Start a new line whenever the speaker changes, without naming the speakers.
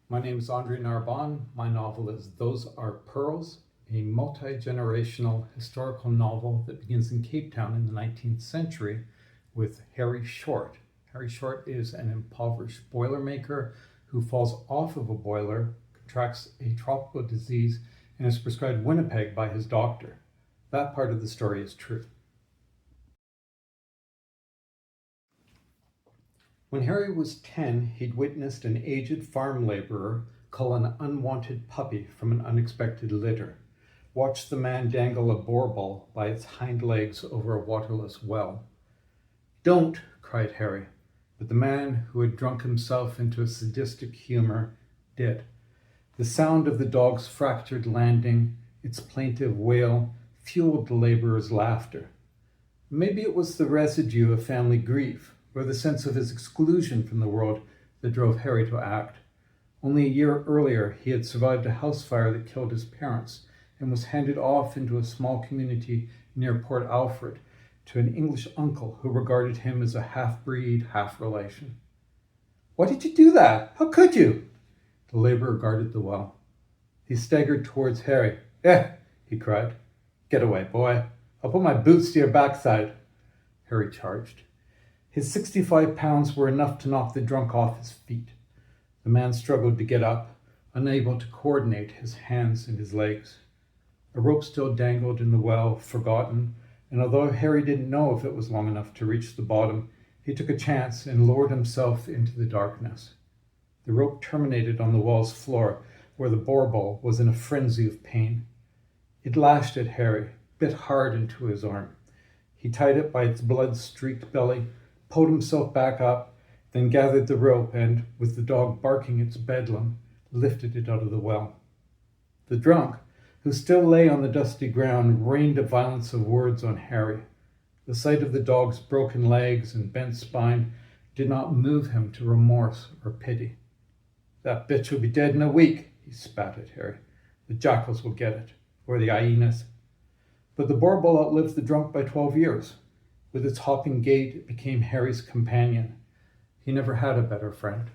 My name is Andre Narbonne. My novel is Those Are Pearls, a multi-generational historical novel that begins in Cape Town in the 19th century with Harry Short. Harry Short is an impoverished boilermaker who falls off of a boiler, contracts a tropical disease, and is prescribed Winnipeg by his doctor. That part of the story is true. When Harry was 10, he'd witnessed an aged farm laborer cull an unwanted puppy from an unexpected litter, watched the man dangle a boar ball by its hind legs over a waterless well. "Don't!" cried Harry, but the man, who had drunk himself into a sadistic humor, did. The sound of the dog's fractured landing, its plaintive wail, fueled the laborer's laughter. Maybe it was the residue of family grief, or the sense of his exclusion from the world, that drove Harry to act. Only a year earlier, he had survived a house fire that killed his parents and was handed off into a small community near Port Alfred to an English uncle who regarded him as a half-breed, half-relation. "Why did you do that? How could you?" The laborer guarded the well. He staggered towards Harry. He cried. "Get away, boy. I'll put my boots to your backside." Harry charged. His 65 pounds were enough to knock the drunk off his feet. The man struggled to get up, unable to coordinate his hands and his legs. A rope still dangled in the well, forgotten, and although Harry didn't know if it was long enough to reach the bottom, he took a chance and lowered himself into the darkness. The rope terminated on the well's floor, where the boar ball was in a frenzy of pain. It lashed at Harry, bit hard into his arm. He tied it by its blood-streaked belly, pulled himself back up, then gathered the rope and, with the dog barking its bedlam, lifted it out of the well. The drunk, who still lay on the dusty ground, rained a violence of words on Harry. The sight of the dog's broken legs and bent spine did not move him to remorse or pity. "That bitch will be dead in a week," he spat at Harry. "The jackals will get it, or the hyenas." But the boar ball outlived the drunk by 12 years. With its hopping gait, it became Harry's companion. He never had a better friend.